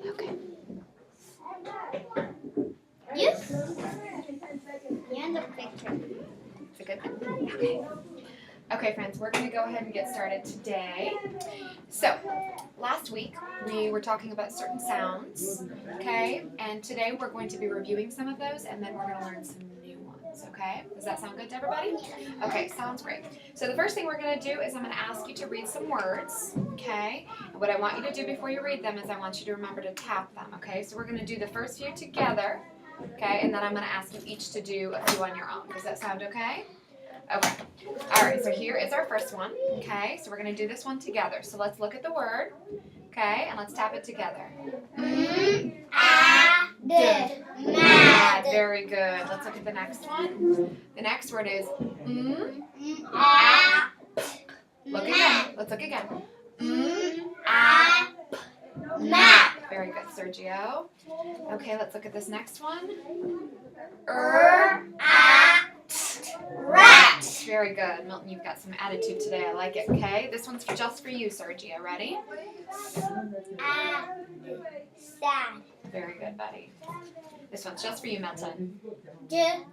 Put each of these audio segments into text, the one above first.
Okay. Yes. And the picture. It's a good thing. Okay. Okay, friends, we're going to go ahead and get started today. So, last week we were talking about certain sounds, okay? And today we're going to be reviewing some of those, and then we're going to learn some new ones, okay? Does that sound good to everybody? Okay, sounds great. So the first thing we're going to do is I'm going to ask you to read some words, okay? And what I want you to do before you read them is I want you to remember to tap them, okay? So we're going to do the first few together, okay? And then I'm going to ask you each to do a few on your own. Does that sound okay? Okay. All right, so here is our first one, okay? So we're going to do this one together. So let's look at the word, okay? And let's tap it together. Mad. Very good. Let's look at the next one. The next word is Look again. Let's look again. Map. Very good, Sergio. Okay, let's look at this next one. Rat. Very good. Milton, you've got some attitude today. I like it, okay? This one's just for you, Sergio. Ready? Sad. Very good, buddy. This one's just for you, Milton. Jam.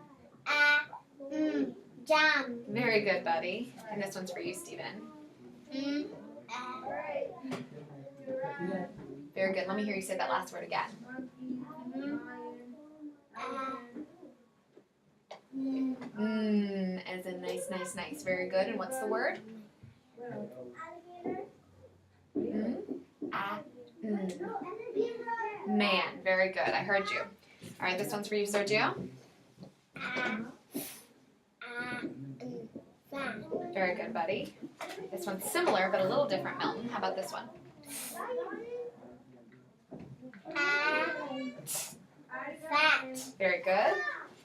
Very good, buddy. And this one's for you, Stephen. Very good. Let me hear you say that last word again. As in nice, nice, nice. Very good. And what's the word? Man. Very good. I heard you. All right, this one's for you, Sergio. Very good, buddy. This one's similar, but a little different, Milton. How about this one? Fat. Very good.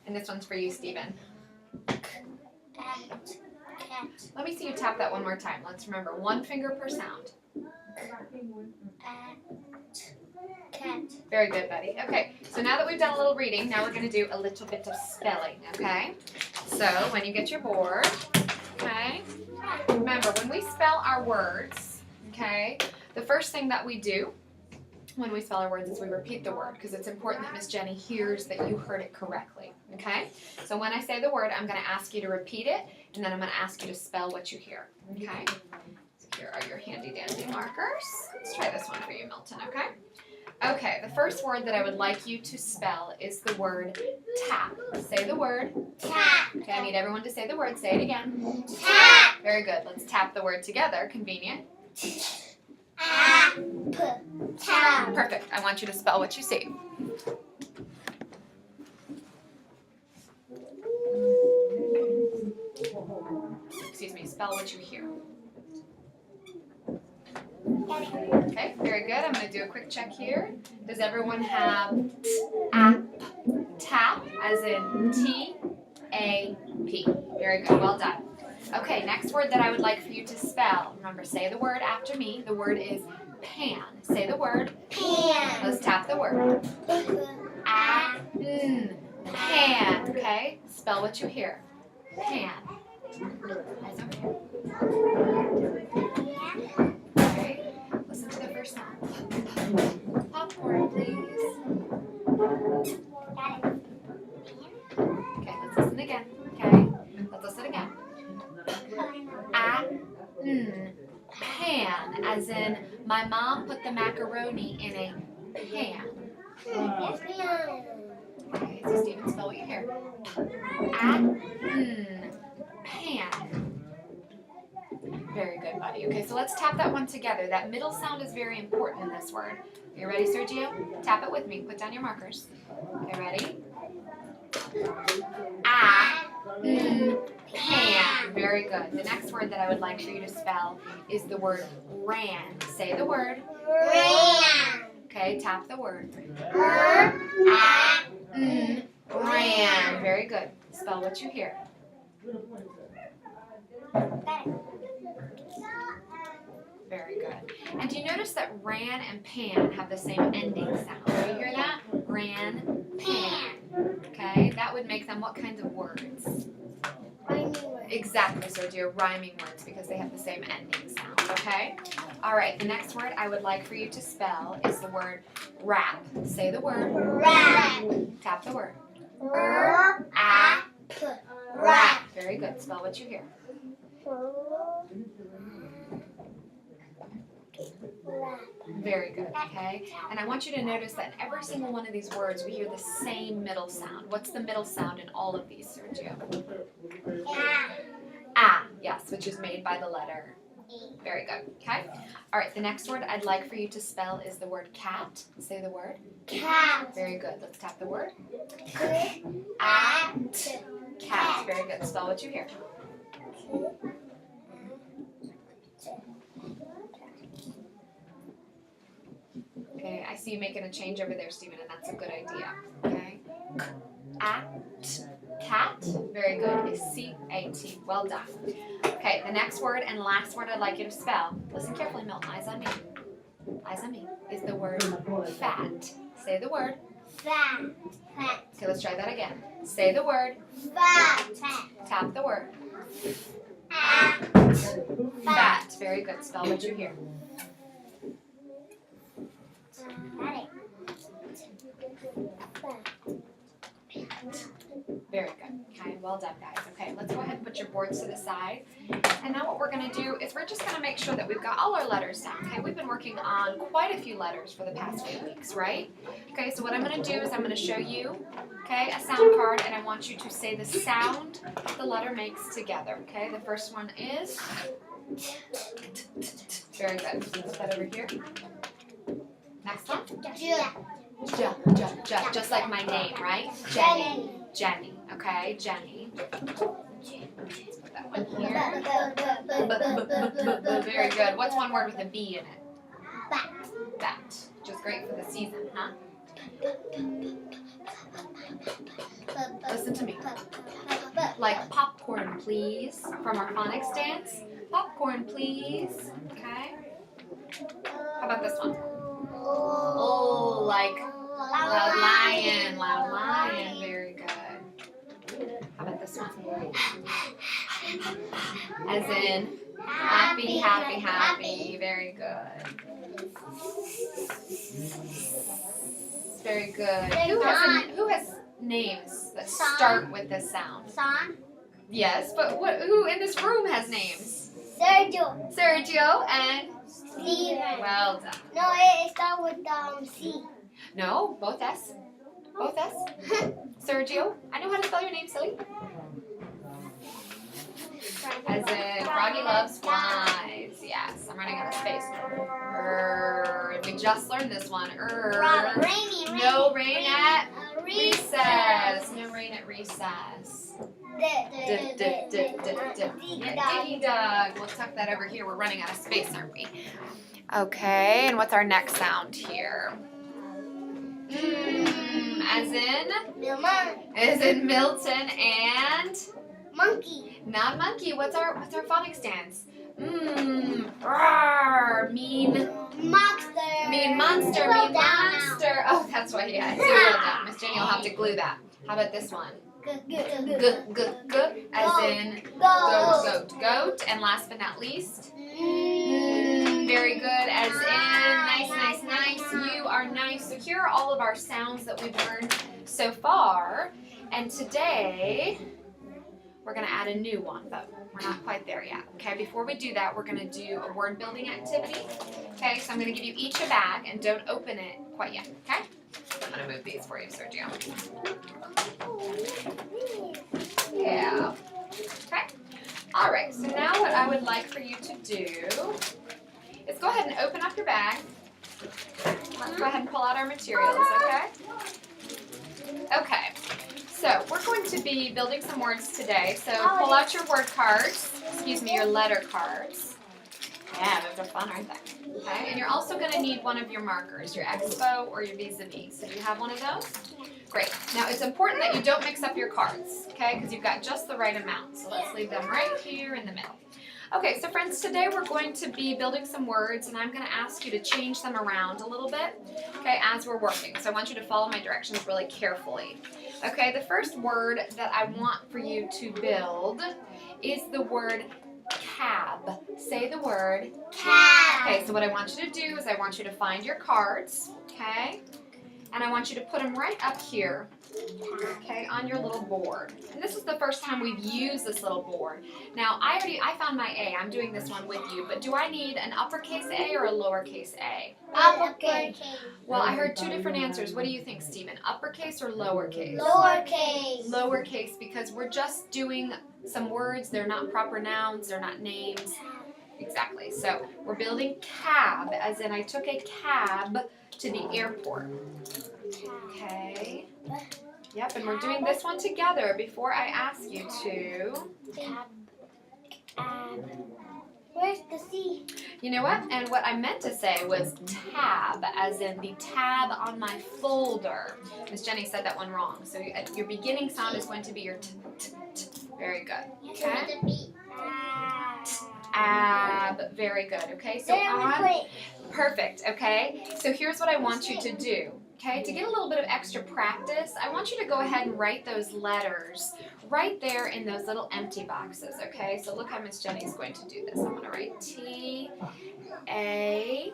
And this one's for you, Stephen. Let me see you tap that one more time. Let's remember, one finger per sound. Cat. Very good, buddy. Okay, so now that we've done a little reading, now we're going to do a little bit of spelling, okay? So when you get your board, okay, remember, when we spell our words, okay, the first thing that we do when we spell our words is we repeat the word, because it's important that Miss Jenny hears that you heard it correctly, okay? So when I say the word, I'm going to ask you to repeat it, and then I'm going to ask you to spell what you hear, okay? So here are your handy-dandy markers. Let's try this one for you, Milton, okay? Okay, the first word that I would like you to spell is the word tap. Say the word. Tap. Okay, I need everyone to say the word. Say it again. Tap. Very good. Let's tap the word together. Convenient. Tap. Perfect. I want you to spell what you see. Excuse me. Spell what you hear. Okay, very good. I'm going to do a quick check here. Does everyone have tap, as in T-A-P? Very good. Well done. Okay, next word that I would like for you to spell. Remember, say the word after me. The word is pan. Say the word. Pan. Let's tap the word. Pan. Okay, spell what you hear. Pan. Eyes over here. Listen to the first sound. Popcorn, please. Got it. Okay, let's listen again. Okay, let's listen again. Pan, as in my mom put the macaroni in a pan. Okay, so Stephen, spell what you hear. Pan. Very good, buddy. Okay, so let's tap that one together. That middle sound is very important in this word. Are you ready, Sergio? Tap it with me. Put down your markers. Okay, ready? Pan. Very good. The next word that I would like for you to spell is the word ran. Say the word. Ran. Okay, tap the word. Ran. Very good. Spell what you hear. Very good. And do you notice that ran and pan have the same ending sound? Do you hear that? Ran, pan. Okay, that would make them what kinds of words? Rhyming words. Exactly, Sergio, rhyming words because they have the same ending sound, okay? All right, the next word I would like for you to spell is the word wrap. Say the word. Wrap. Tap the word. Wrap. Wrap. Very good. Spell what you hear. Very good, okay? And I want you to notice that in every single one of these words, we hear the same middle sound. What's the middle sound in all of these, Sergio? Ah, yes, which is made by the letter. Very good, okay? All right, the next word I'd like for you to spell is the word cat. Say the word. Cat. Very good. Let's tap the word. Cat. Cat. Very good. Spell what you hear. Okay, I see you making a change over there, Stephen, and that's a good idea. Okay. Cat. Very good. Is C-A-T. Well done. Okay, the next word and last word I'd like you to spell. Listen carefully, Milton. Eyes on me. Eyes on me. Is the word fat. Say the word. Fat. Fat. Okay, let's try that again. Say the word. Fat. Tap the word. Fat. Fat. Very good. Spell what you hear. Very good. Okay, well done, guys. Okay, let's go ahead and put your boards to the side. And now what we're going to do is we're just going to make sure that we've got all our letters down. Okay, we've been working on quite a few letters for the past few weeks, right? Okay, so what I'm going to do is I'm going to show you, okay, a sound card, and I want you to say the sound the letter makes together. Okay, the first one is. Very good. Put that over here. Next one. Just like my name, right? Jenny. Jenny. Okay, Jenny. Let's put that one here. Very good. What's one word with a B in it? Bat. Which is great for the season, huh? Listen to me. Like popcorn, please, from our phonics dance. Popcorn, please. Okay. How about this one? Oh, like loud lion. Loud lion. Very good. How about this one? As in happy, happy, happy. Very good. Very good. Who has names that start with this sound? Son. Yes, but who in this room has names? Sergio. Sergio and Steven. well done. No, it starts with C. No, both S. Both S. Sergio. I know how to spell your name, silly. As in Froggy loves flies. Yes, I'm running out of space. We just learned this one. Rainy. No rain at recess. No rain at recess. Diggy dog. We'll tuck that over here. We're running out of space, aren't we? Okay, and what's our next sound here? As in Milton and Monkey. not monkey. What's our phonics dance? Roar, mean Monster. mean monster. Oh, that's why he had to well done. Miss Jenny will have to glue that. How about this one? G, as in goat. And last but not least, very good. As in nice. You are nice. So here are all of our sounds that we've learned so far. And today, we're going to add a new one, but we're not quite there yet. Okay, before we do that, we're going to do a word building activity. Okay, so I'm going to give you each a bag and don't open it quite yet. Okay? So I'm going to move these for you, Sergio. Yeah. Okay. All right, so now what I would like for you to do is go ahead and open up your bag. Let's go ahead and pull out our materials, okay? Okay, so we're going to be building some words today. So pull out your word cards, your letter cards. Yeah, those are fun, aren't they? Okay, and you're also going to need one of your markers, your Expo or your vis-a-vis. So do you have one of those? Great. Now it's important that you don't mix up your cards, okay, because you've got just the right amount. So let's leave them right here in the middle. Okay, so friends, today we're going to be building some words, and I'm going to ask you to change them around a little bit, okay, as we're working. So I want you to follow my directions really carefully. Okay, the first word that I want for you to build is the word cab. Say the word Cab. Okay, so what I want you to do is I want you to find your cards, okay? And I want you to put them right up here, okay, on your little board. And this is the first time we've used this little board. Now, I found my A. I'm doing this one with you, but do I need an uppercase A or a lowercase A? Uppercase. Well, I heard two different answers. What do you think, Stephen? Uppercase or lowercase? Lowercase. Lowercase, because we're just doing some words. They're not proper nouns. They're not names. Exactly. So we're building cab, as in I took a cab to the airport. Okay. Yep, and we're doing this one together before I ask you to. Where's the C? You know what? And what I meant to say was tab, as in the tab on my folder. Miss Jenny said that one wrong. So your beginning sound is going to be your t, t, t. Very good. Okay. Ab. Very good. Okay. So perfect. Okay. So here's what I want you to do. Okay. To get a little bit of extra practice, I want you to go ahead and write those letters right there in those little empty boxes. Okay. So look how Miss Jenny's going to do this. I'm going to write T A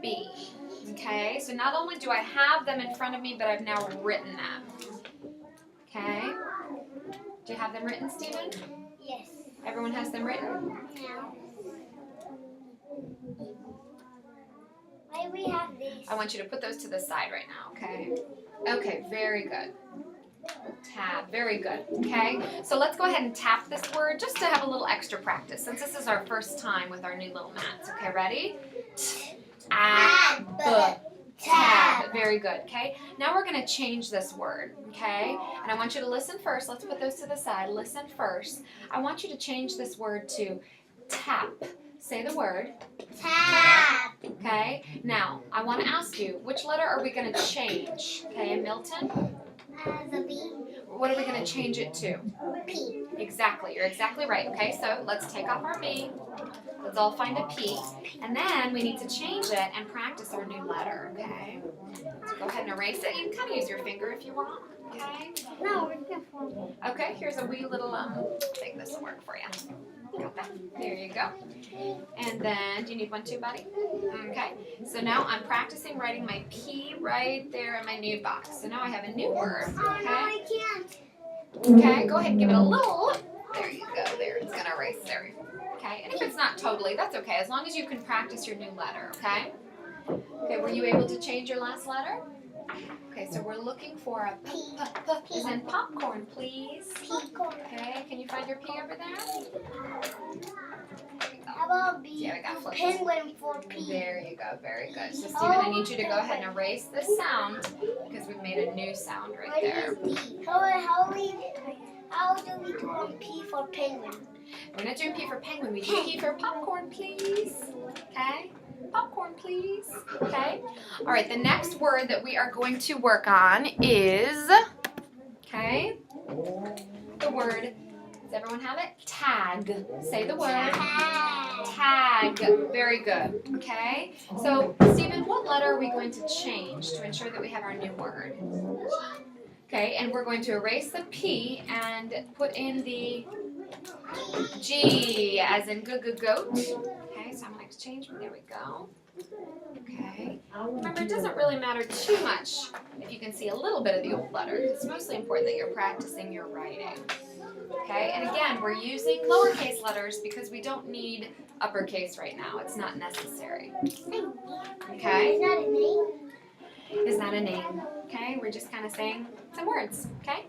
B. Okay. So not only do I have them in front of me, but I've now written them. Okay. Do you have them written, Stephen? Yes. Everyone has them written? No. Why we have this? I want you to put those to the side right now, okay? Okay, very good. Tab, very good, okay? So let's go ahead and tap this word just to have a little extra practice, since this is our first time with our new little mats. Okay, ready? Tab. Tab. Very good, okay? Now we're going to change this word, okay? And I want you to listen first. Let's put those to the side. Listen first. I want you to change this word to tap. Say the word. Tap. Okay? Now, I want to ask you, which letter are we going to change? Okay, Milton? The B. What are we going to change it to? P. Exactly. You're exactly right. Okay, so let's take off our B. Let's all find a P. And then we need to change it and practice our new letter, okay? So go ahead and erase it. You can kind of use your finger if you want, okay? No, we're different. Okay, here's a wee little, I think this will work for you. Got that? There you go. And then, do you need one too, buddy? Okay, so now I'm practicing writing my P right there in my new box. So now I have a new word, Oh, okay? no, I can't. Okay, go ahead and give it a little, there you go, there, it's gonna erase there. Okay, and if it's not totally, that's okay, as long as you can practice your new letter, okay? Okay, were you able to change your last letter? Okay, so we're looking for a P, as in popcorn, please. Okay, can you find your P over there? How about B? Yeah, we got flips. Penguin for P. There you go, very good. So Stephen, I need you to go ahead and erase this sound because we've made a new sound right there. What is D? How do we do a P for penguin? We're not doing P for penguin, we do P for popcorn, please. Okay? Popcorn, please. Okay? All right, the next word that we are going to work on is, okay, the word, does everyone have it? Tag. Say the word. Tag. Very good. Okay? So, Stephen, what letter are we going to change to ensure that we have our new word? Okay, and we're going to erase the P and put in the G, as in goat. Okay, so I'm going to change. There we go. Okay. Remember, it doesn't really matter too much if you can see a little bit of the old letters. It's mostly important that you're practicing your writing. Okay, and again, we're using lowercase letters because we don't need uppercase right now. It's not necessary. Okay? Is that a name? Is not a name. Okay, we're just kind of saying some words. Okay?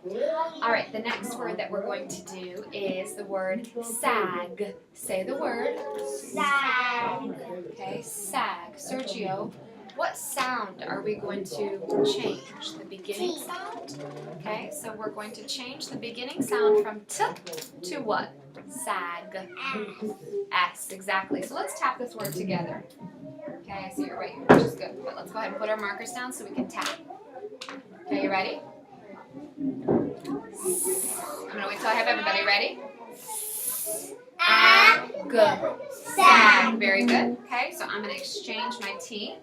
All right, the next word that we're going to do is the word sag. Say the word. Sag. Okay, sag. Sergio, what sound are we going to change? The beginning sound? Okay, so we're going to change the beginning sound from T to what? Sag. S, exactly. So let's tap this word together. Okay, I see you're right, which is good. But let's go ahead and put our markers down so we can tap. Okay, you ready? I'm going to wait till I have everybody ready. Sag. Very good. Okay, so I'm going to exchange my T.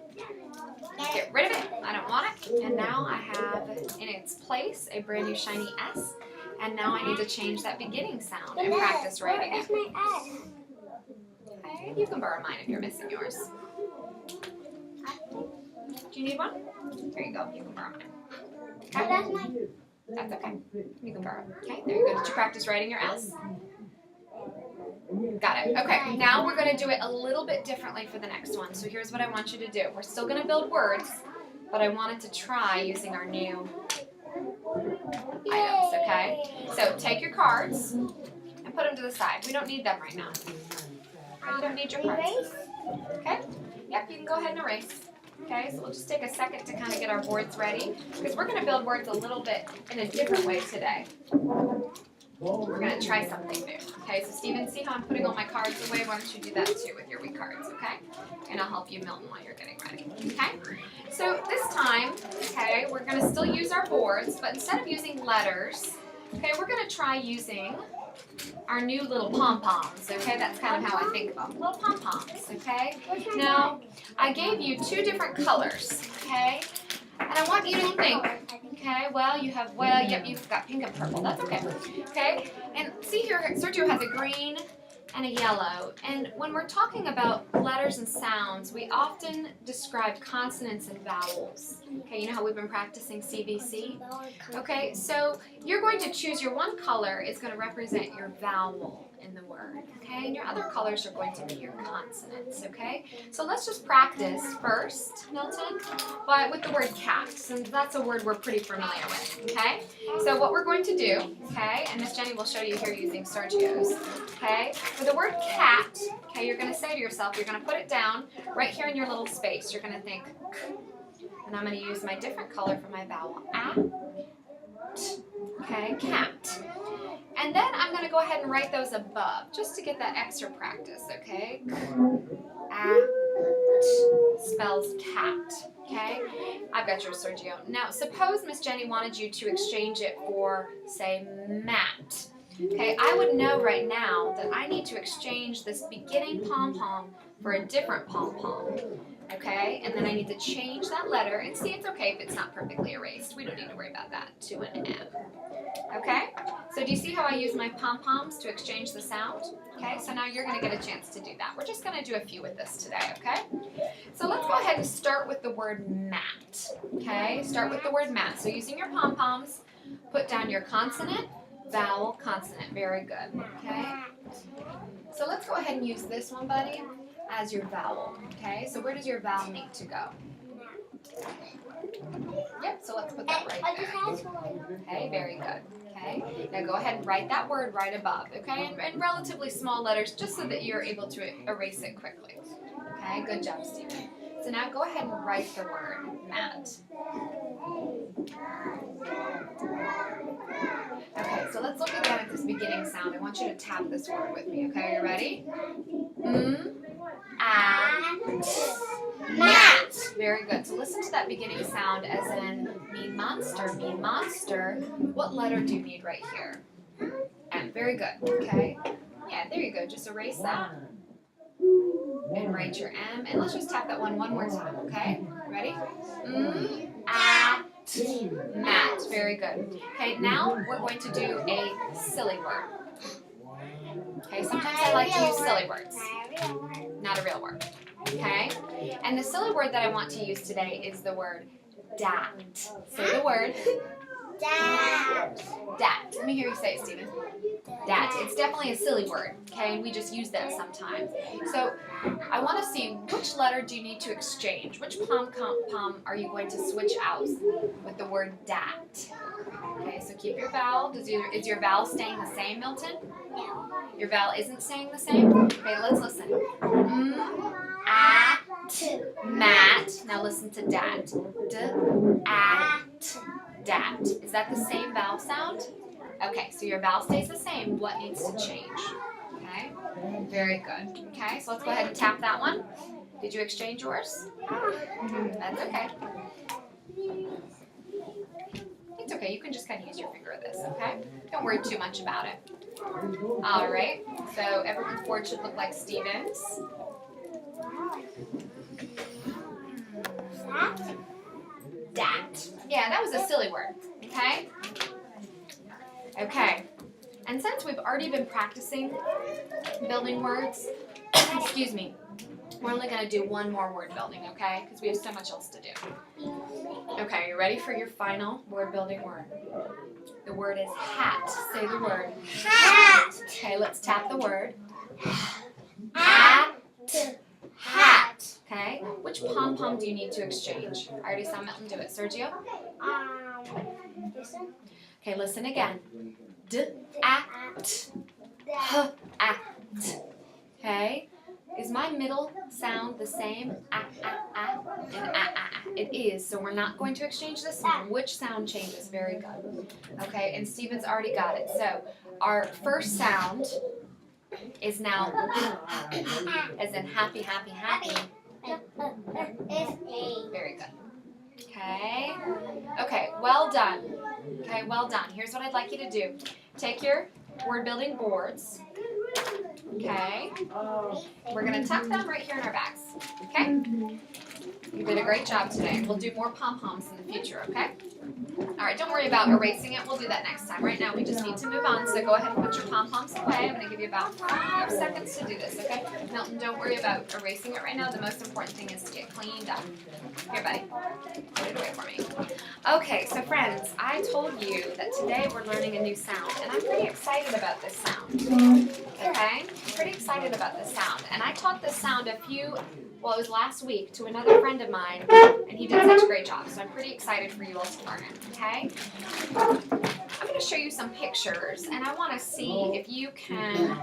Get rid of it. I don't want it. And now I have in its place a brand new shiny S. And now I need to change that beginning sound and practice writing it. Okay, you can borrow mine if you're missing yours. Do you need one? There you go. You can borrow mine. Okay. That's okay. You can borrow. Okay, there you go. Did you practice writing your S? Got it. Okay, now we're going to do it a little bit differently for the next one. So here's what I want you to do. We're still going to build words, but I wanted to try using our new items, okay? So take your cards and put them to the side. We don't need them right now. You don't need your cards. Okay? Yep, you can go ahead and erase. Okay, so we'll just take a second to kind of get our boards ready because we're going to build words a little bit in a different way today. We're going to try something new. Okay, so Stephen, see how I'm putting all my cards away? Why don't you do that too with your wee cards, okay? And I'll help you, Milton, while you're getting ready, okay? So this time, okay, we're going to still use our boards, but instead of using letters, okay, we're going to try using our new little pom-poms, okay? That's kind of how I think about them. Little pom-poms, okay? Now, I gave you two different colors, okay? And I want you to think, okay, yep, you've got pink and purple. That's okay, okay? And see here, Sergio has a green and a yellow. And when we're talking about letters and sounds, we often describe consonants and vowels. Okay, you know how we've been practicing CVC? Okay, so you're going to choose your one color is going to represent your vowel in the word, okay? And your other colors are going to be your consonants, okay? So let's just practice first, Milton, with the word cat, since that's a word we're pretty familiar with, okay? So what we're going to do, okay, and Miss Jenny will show you here using Sergio's, okay? For the word cat, okay, you're going to say to yourself, you're going to put it down right here in your little space. You're going to think, and I'm going to use my different color for my vowel, okay, cat. And then I'm going to go ahead and write those above, just to get that extra practice, okay? Spells cat, okay? I've got yours, Sergio. Now, suppose Miss Jenny wanted you to exchange it for, say, mat. Okay, I would know right now that I need to exchange this beginning pom-pom for a different pom-pom. Okay, and then I need to change that letter, and see, it's okay if it's not perfectly erased. We don't need to worry about that, to an M. Okay, so do you see how I use my pom-poms to exchange the sound? Okay, so now you're going to get a chance to do that. We're just going to do a few with this today, okay? So let's go ahead and start with the word mat. Okay, start with the word mat. So using your pom-poms, put down your consonant, vowel, consonant. Very good, okay? So let's go ahead and use this one, buddy, as your vowel, okay? So where does your vowel need to go? Yep, so let's put that right there. Okay, very good. Okay, now go ahead and write that word right above, okay? In relatively small letters, just so that you're able to erase it quickly. Okay, good job, Stephen. So now go ahead and write the word mat. Okay, so let's look again at this beginning sound. I want you to tap this word with me, okay? Are you ready? Mat. Very good. So listen to that beginning sound as in mean monster, mean monster. What letter do you need right here? M. Very good. Okay. Yeah, there you go. Just erase that. And write your M. And let's just tap that one more time, okay? Ready? Mat. Very good. Okay, now we're going to do a silly word. Okay, sometimes I like to use silly words. Not a real word. Okay? And the silly word that I want to use today is the word dat. Say the word. Dat. Dat. Let me hear you say it, Stephen. Dat. It's definitely a silly word, okay? And we just use that sometimes. So I want to see which letter do you need to exchange? Which pom are you going to switch out with the word dat? Okay, so keep your vowel. Is your vowel staying the same, Milton? No. Your vowel isn't staying the same? Okay, let's listen. Mat. Now listen to dat. Dat. Is that the same vowel sound? Okay, so your vowel stays the same. What needs to change? Okay, very good. Okay, so let's go ahead and tap that one. Did you exchange yours? That's okay. You It's okay, you can just kind of use your finger at this, okay? Don't worry too much about it. All right, so everyone's board should look like Steven's. Dat. Yeah, that was a silly word, okay? Okay, and since we've already been practicing building words, excuse me, we're only going to do one more word building, okay? Because we have so much else to do. Okay, you ready for your final word building word? The word is hat. Say the word. Hat. Okay, let's tap the word. Hat. Hat. Okay, which pom-pom do you need to exchange? I already saw Milton do it. Sergio? Listen. Okay, listen again. D-at. H-at. Okay? Is my middle sound the same? And It is, so we're not going to exchange this one. Which sound changes? Very good. Okay, and Steven's already got it. So our first sound is now as in happy, happy, happy. Very good. Okay. Okay, well done. Okay, well done. Here's what I'd like you to do. Take your word building boards. Okay. We're going to tuck them right here in our bags. Okay? You did a great job today. We'll do more pom-poms in the future, okay? All right, don't worry about erasing it. We'll do that next time. Right now, we just need to move on, so go ahead and put your pom-poms away. I'm going to give you about 5 seconds to do this, okay? Milton, don't worry about erasing it right now. The most important thing is to get cleaned up. Here, buddy. Put it away for me. Okay, so friends, I told you that today we're learning a new sound, and I'm pretty excited about this sound. Okay? I'm pretty excited about this sound. And I taught this sound it was last week to another friend of mine, and he did such a great job. So I'm pretty excited for you all to learn it, okay? I'm going to show you some pictures, and I want to see if you can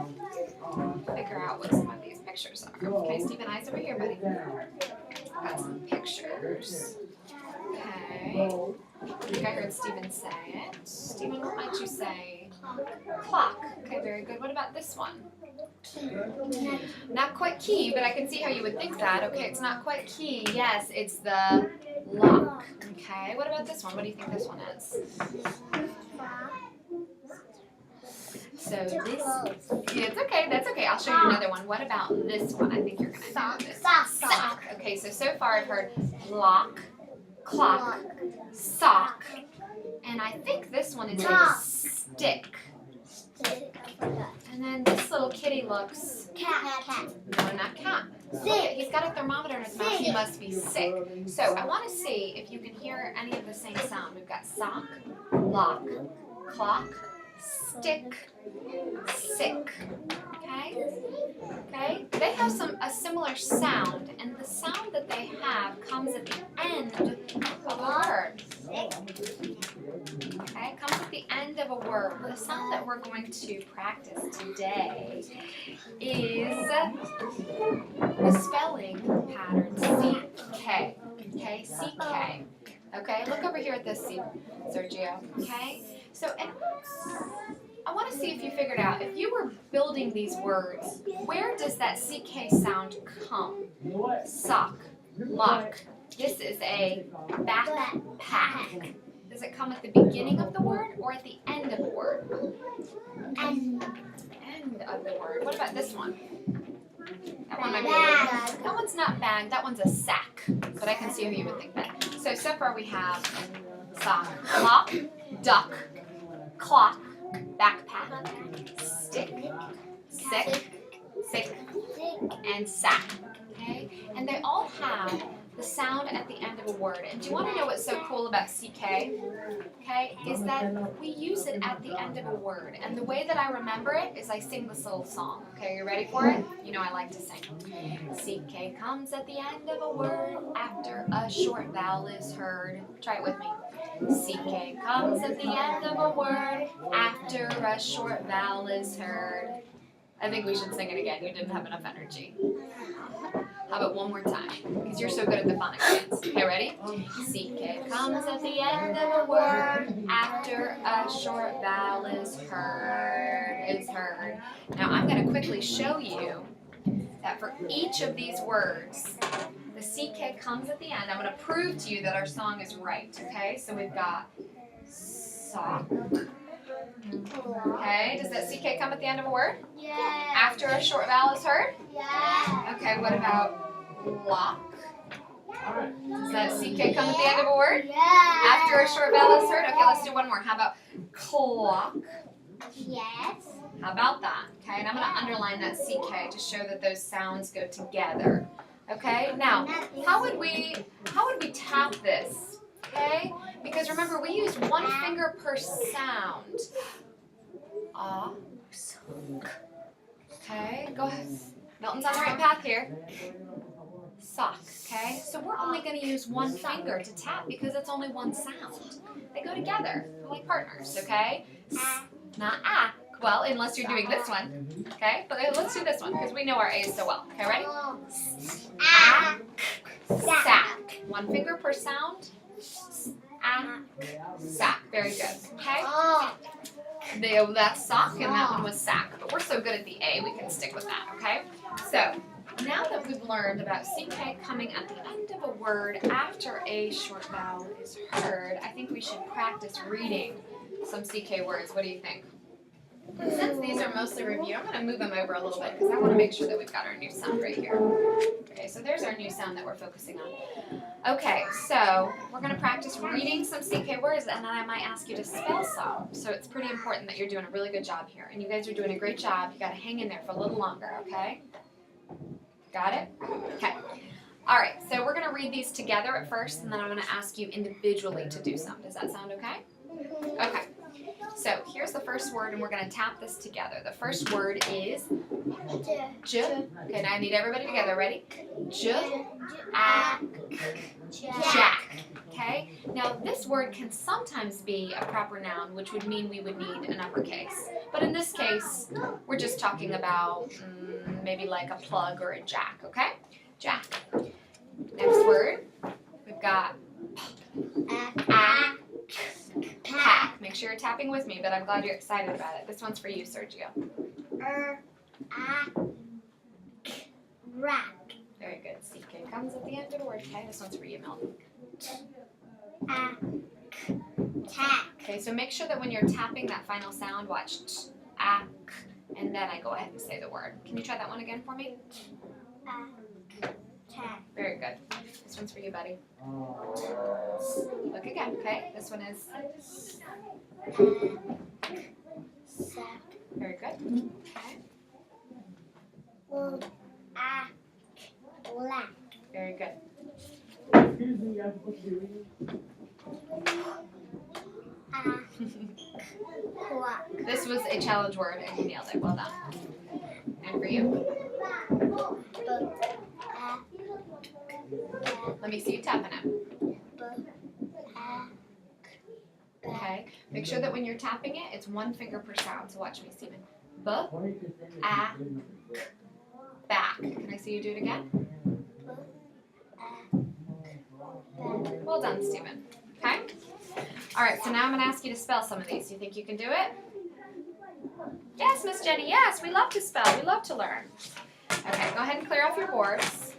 figure out what some of these pictures are. Okay, Stephen, eyes over here, buddy. Got some pictures. Okay. I think I heard Stephen say it. Stephen, what might you say? Clock. Okay, very good. What about this one? Not quite key, but I can see how you would think that. Okay, it's not quite key. Yes, it's the lock. Okay, what about this one? What do you think this one is? So this, yeah, it's okay, that's okay. I'll show you another one. What about this one? I think you're going to know this. Sock. Okay, so far I've heard lock, clock, sock, and I think this one is a stick. And then this little kitty looks... Cat. No, not cat. Sick. He's got a thermometer in his mouth. He must be sick. So I want to see if you can hear any of the same sound. We've got sock, lock, clock, stick, sick. Okay? Okay? They have a similar sound, and the sound that they have comes at the end of a word. Okay? It comes at the end of a word. The sound that we're going to practice today is the spelling pattern CK. Okay? CK. Okay? Look over here at this, Sergio. Okay? So, and I want to see if you figured out, if you were building these words, where does that CK sound come? Sock, lock. This is a backpack. Does it come at the beginning of the word or at the end of the word? End of the word. What about this one? That one might be a little, that one's not bag, that one's a sack. But I can see how you would think that. So far we have sock, lock, duck, clock, backpack, stick, sick, and sack. Okay? And they all have the sound at the end of a word. And do you want to know what's so cool about CK? Okay, is that we use it at the end of a word. And the way that I remember it is I sing this little song. Okay, you ready for it? You know I like to sing. CK comes at the end of a word after a short vowel is heard. Try it with me. CK comes at the end of a word after a short vowel is heard. I think we should sing it again. You didn't have enough energy. How about one more time? Because you're so good at the phonics dance. Okay, ready? CK comes at the end of a word after a short vowel is heard. Now I'm going to quickly show you that for each of these words, the CK comes at the end. I'm going to prove to you that our song is right. Okay, so we've got Sock. Okay, does that CK come at the end of a word? Yeah. After a short vowel is heard? Yeah. Okay, what about lock? Does that CK come at the end of a word? Yeah. After a short vowel is heard? Okay, let's do one more. How about clock? Yes. How about that? Okay, and I'm going to underline that CK to show that those sounds go together. Okay, now, how would we tap this? Okay, because remember we use one finger per sound. Ah. Okay, go ahead. Milton's on the right path here. Sock, okay? So we're only going to use one finger to tap because it's only one sound. They go together. They're like partners, okay? Not ah. Well, unless you're doing this one, okay? But let's do this one because we know our A's so well. Okay, ready? Ah, sack. One finger per sound. Ah, sack. Very good. Okay? That's sock and that one was sack. But we're so good at the A, we can stick with that, okay? So, now that we've learned about CK coming at the end of a word after a short vowel is heard, I think we should practice reading some CK words. What do you think? Since these are mostly review, I'm going to move them over a little bit because I want to make sure that we've got our new sound right here. Okay, so there's our new sound that we're focusing on. Okay, so we're going to practice reading some CK words and then I might ask you to spell some. So it's pretty important that you're doing a really good job here. And you guys are doing a great job. You got to hang in there for a little longer, okay? Got it? Okay. All right, so we're going to read these together at first and then I'm going to ask you individually to do some. Does that sound okay? Okay. So here's the first word and we're going to tap this together. The first word is j. Okay, now I need everybody together. Ready? J, a, jack. Okay? Now this word can sometimes be a proper noun, which would mean we would need an uppercase. But in this case, we're just talking about maybe like a plug or a jack, okay? Jack. Next word, we've got pack. Make sure you're tapping with me, but I'm glad you're excited about it. This one's for you, Sergio. Rack. Very good. CK comes at the end of the word. Okay, this one's for you, Milton. Tack. Okay, so make sure that when you're tapping that final sound, watch ak, and then I go ahead and say the word. Can you try that one again for me? Tack. Very good. This one's for you, buddy. Look again, okay? This one is Sack. very good. Okay. Black. Very good. This was a challenge word and you nailed it. Well done. And for you? Let me see you tapping it. Okay. Make sure that when you're tapping it, it's one finger per sound. So watch me, Stephen. B, a, back. Can I see you do it again? Well done, Stephen. Okay? All right, so now I'm going to ask you to spell some of these. You think you can do it? Yes, Miss Jenny, yes. We love to spell. We love to learn. Okay, go ahead and clear off your boards.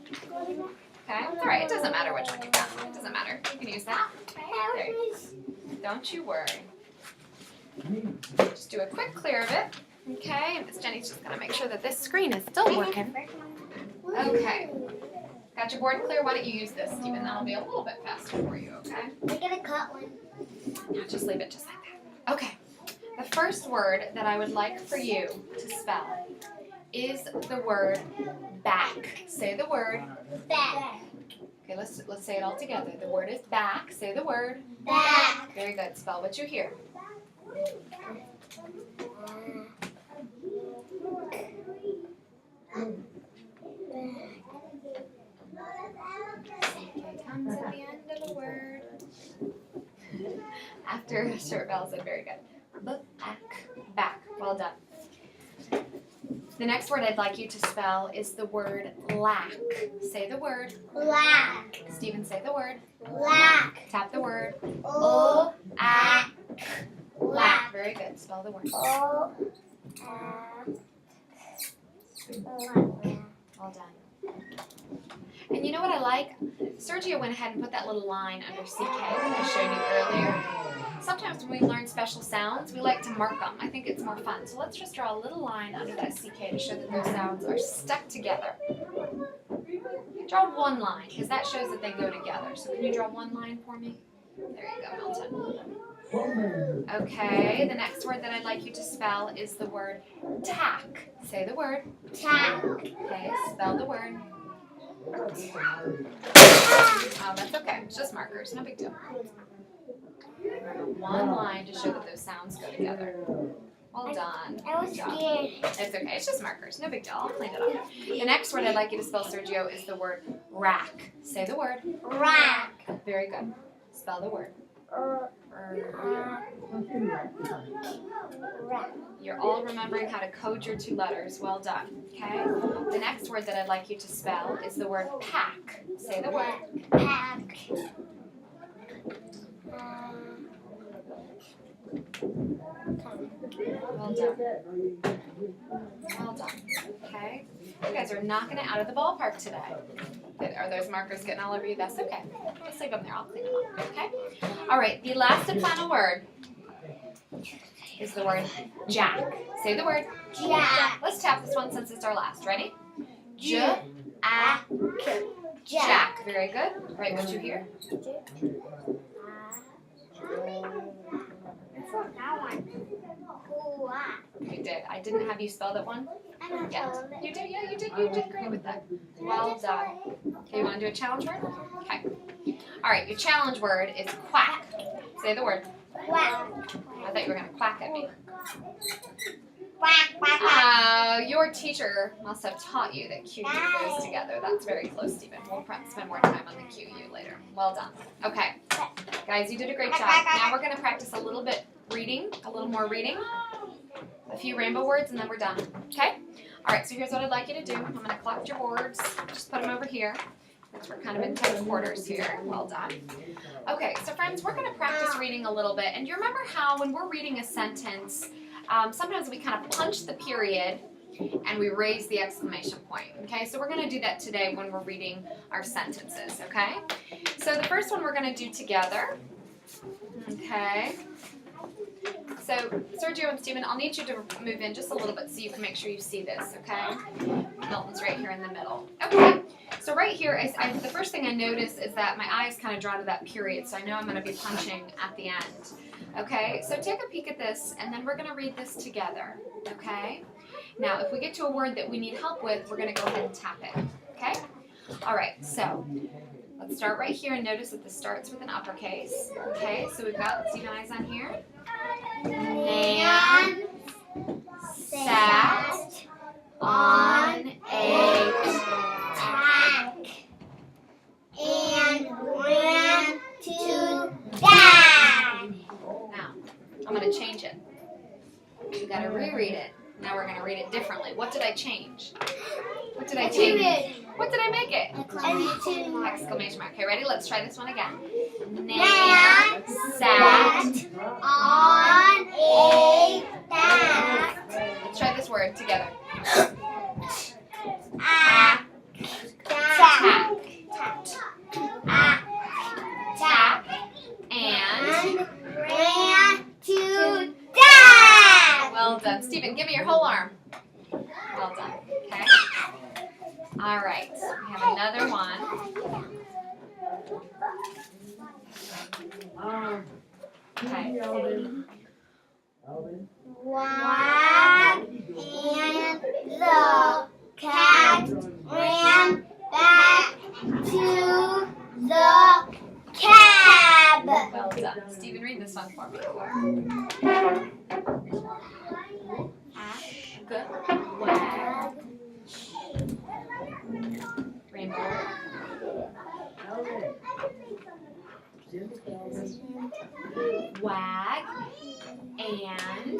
Okay? All right, it doesn't matter which one you've got. It doesn't matter. You can use that. Okay, there you go. Don't you worry. Just do a quick clear of it. Okay, and Miss Jenny's just going to make sure that this screen is still working. Okay. Got your board clear? Why don't you use this, Stephen? That'll be a little bit faster for you, okay? We're gonna cut one. Now just leave it just like that. Okay. The first word that I would like for you to spell is the word back. Say the word. Back. Okay, let's say it all together. The word is back. Say the word. Back. Very good. Spell what you hear. CK comes at the end of the word. After a short vowel said very good. Back. Well done. The next word I'd like you to spell is the word lack. Say the word. Black. Stephen, say the word. Black. Tap the word. Black. Lack. Very good. Spell the word. Well done. And And you know what I like? Sergio went ahead and put that little line under CK that I showed you earlier. Sometimes when we learn special sounds, we like to mark them. I think it's more fun. So let's just draw a little line under that CK to show that those sounds are stuck together. Draw one line, because that shows that they go together. So can you draw one line for me? There you go, Milton. Okay, the next word that I'd like you to spell is the word tack. Say the word. Tack. Okay, spell the word. Oh, that's okay. It's just markers. No big deal. One line to show that those sounds go together. Well done. I was scared. It's okay. It's just markers. No big deal. I'll clean it up. The next word I'd like you to spell, Sergio, is the word rack. Say the word. Rack. Very good. Spell the word. Rack. You're all remembering how to code your two letters. Well done. Okay? The next word that I'd like you to spell is the word pack. Say the word. Pack. Well done. Well done. Okay? You guys are knocking it out of the ballpark today. Are those markers getting all over you? That's okay. Just leave them there. I'll clean them up. Okay? All right. The last and final word is the word jack. Say the word. Jack. Let's tap this one since it's our last. Ready? Jack. Jack. Very good. Write what you hear. You did. I didn't have you spell that one yet. You did. Yeah, you did. You did great with that. Well done. Okay, you want to do a challenge word? Okay. All right. Your challenge word is quack. Say the word. Quack. I thought you were going to quack at me. Quack, quack, quack. Your teacher must have taught you that Q goes together. That's very close, Stephen. We'll spend more time on the QU later. Well done. Okay. Guys, you did a great job. Now we're going to practice a little bit reading, a little more reading, a few rainbow words, and then we're done. Okay? All right, so here's what I'd like you to do. I'm going to collect your boards. Just put them over here. Because we're kind of in tight quarters here. Well done. Okay, so friends, we're going to practice reading a little bit. And you remember how when we're reading a sentence, sometimes we kind of punch the period and we raise the exclamation point. Okay, so we're going to do that today when we're reading our sentences. Okay, so the first one we're going to do together. Okay. So, Sergio and Stephen, I'll need you to move in just a little bit so you can make sure you see this, okay? Milton's right here in the middle. Okay, so right here, the first thing I notice is that my eyes kind of draw to that period, so I know I'm going to be punching at the end. Okay, so take a peek at this, and then we're going to read this together, okay? Now, if we get to a word that we need help with, we're going to go ahead and tap it, okay? All right, so let's start right here and notice that this starts with an uppercase, okay? So we've got, let's see my eyes on here. And sat on a Tack. And ran to dad. Now, I'm going to change it. You got to reread it. Now we're going to read it differently. What did I change? What did I change? What did I make it? Exclamation mark. Exclamation mark. Okay, ready? Let's try this one again. Nan Sat on a tack. Let's try this word together. Tack. Tack. Tack. And Ran to dad. well done. Stephen, give me your whole arm. Well done. Okay. All right. We have another one. Okay. Wag and the cat ran back to the cab. Well done. Stephen, read this one for me. Wag. Rainbow. Wag and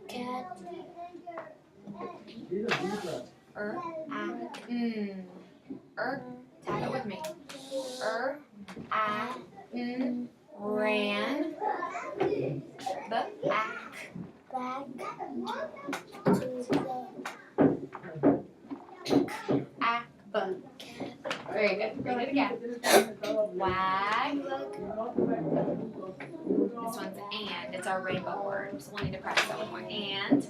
Cat. Tap it with me. Ran. Back. Back to the Read it again. Wag. This one's and. It's our rainbow word. So we'll need to practice that one more. And.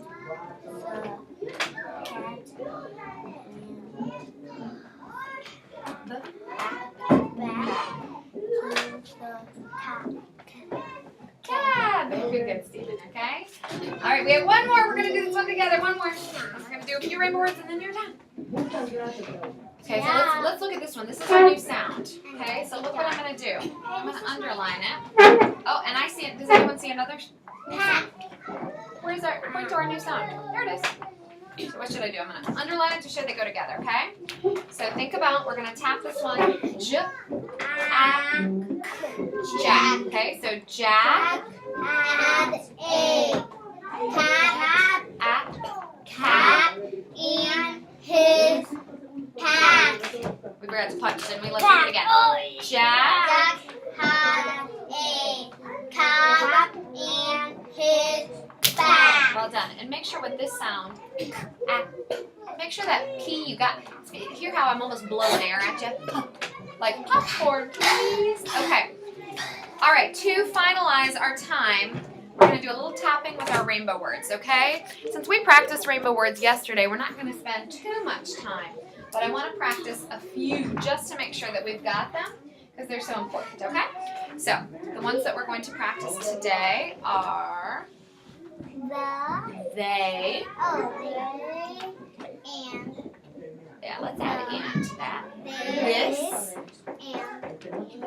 Cab. Good, good, Stephen. Okay. All right. We have one more. We're gonna do this one together. One more. We're gonna do a few rainbow words and then you're done. Okay. So let's look at this one. This is our new sound. Okay. So look what I'm gonna do. I'm gonna underline it. Oh, and I see it. Does anyone see another? Where's our? Point to our new sound. There it is. So what should I do? I'm gonna underline it to show they go together. Okay. So think about. We're gonna tap this one. J. Jack. Okay, so Jack had a cap in his pack. We forgot to punch, didn't we? Let's do it again. Jack had a cap in his pack. Well done. And make sure with this sound, make sure that P you got. Hear how I'm almost blowing air at you? Like popcorn, please. Okay. All right, to finalize our time, we're going to do a little tapping with our rainbow words, okay? Since we practiced rainbow words yesterday, we're not going to spend too much time, but I want to practice a few just to make sure that we've got them because they're so important, okay? So, the ones that we're going to practice today are they, and yeah, let's add an and to that. This, and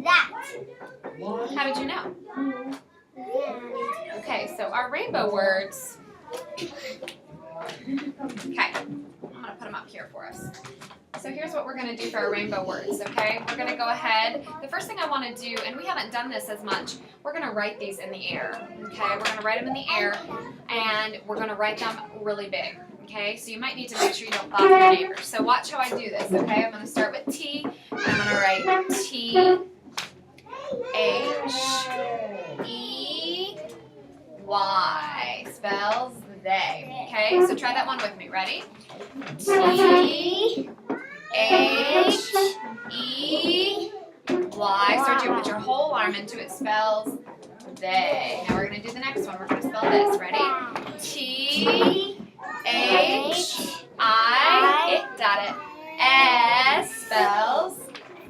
that. how did you know? Okay, so our rainbow words, okay, I'm going to put them up here for us. So here's what we're going to do for our rainbow words, okay? We're going to go ahead. The first thing I want to do, and we haven't done this as much, we're going to write these in the air, okay? We're going to write them in the air, and we're going to write them really big, okay? So you might need to make sure you don't bother your neighbors. So watch how I do this, okay? I'm going to start with T, and I'm going to write T, H, E, Y, spells they, okay? So try that one with me, ready? T, H, E, Y. Start to put your whole arm into it. Spells they. Now we're going to do the next one. We're going to spell this. Ready? T, H, I, got it. S spells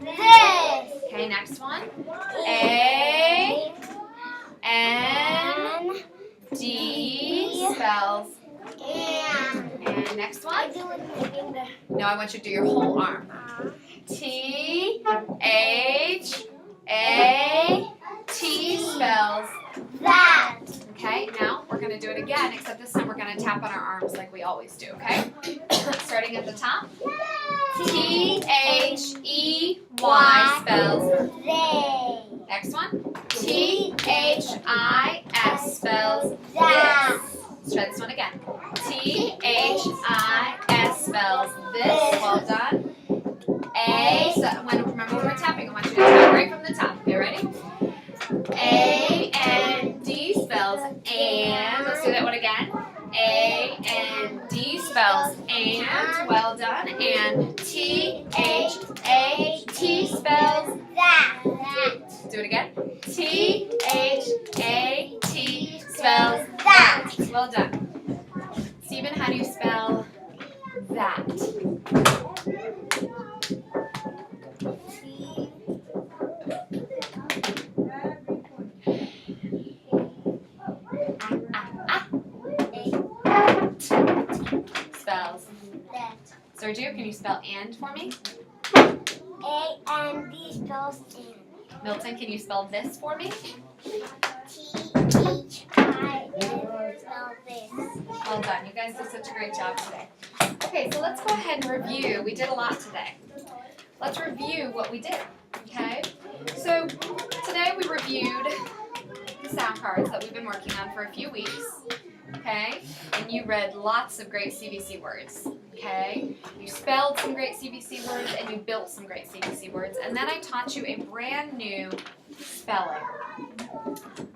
This. okay, next one. A, N, D spells and next one. No, I want you to do your whole arm. T, H, A, T spells That. okay, now we're going to do it again, except this time we're going to tap on our arms like we always do, okay? Starting at the top. T, H, E, Y spells They. next one. T, H, I, S spells That. this. Let's try this one again. T, H, I, S spells this. Well done. A, so remember when we're tapping, I want you to tap right from the top. Okay, ready? A, N, D spells and. Let's do that one again. A, N, D spells and. Well done. And T, H, A, T spells That. do it again. T, H, A, T spells That. well done. Stephen, how do you spell that? Spells. That. Sergio, can you spell and for me? A and D spells and. Milton, can you spell this for me? T-H-I-N spell this. Well done. You guys did such a great job today. Okay, so let's go ahead and review. We did a lot today. Let's review what we did, okay? So today we reviewed the sound cards that we've been working on for a few weeks, okay? And you read lots of great CVC words, okay? You spelled some great CVC words and you built some great CVC words. And then I taught you a brand new spelling,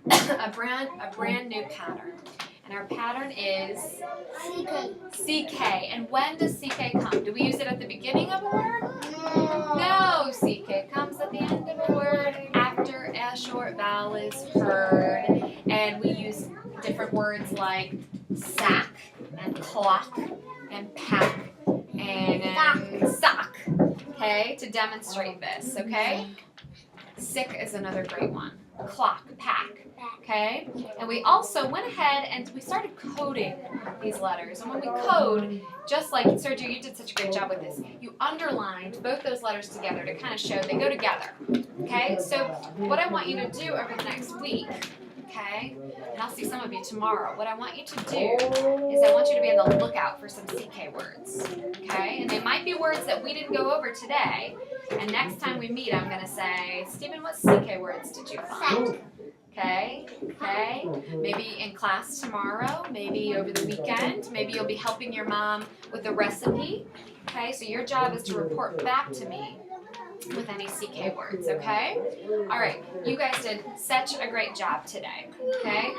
a brand new pattern. And our pattern is CK. CK. And when does CK come? Do we use it at the beginning of a word? No. No, CK comes at the end of a word after a short vowel is heard. And we use different words like sack and clock and pack and sock, okay, to demonstrate this, okay? Sick is another great one. Clock, pack, okay? And we also went ahead and we started coding these letters. And when we code, just like Sergio, you did such a great job with this, you underlined both those letters together to kind of show they go together, okay? So what I want you to do over the next week, okay, and I'll see some of you tomorrow, what I want you to do is I want you to be on the lookout for some CK words, okay? And they might be words that we didn't go over today, and next time we meet, I'm going to say, Stephen, what CK words did you find? Okay, okay, maybe in class tomorrow, maybe over the weekend, maybe you'll be helping your mom with a recipe, okay? So your job is to report back to me with any CK words, okay? All right, you guys did such a great job today, okay?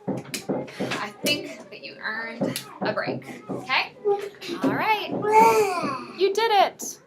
I think that you earned a break, okay? All right, you did it.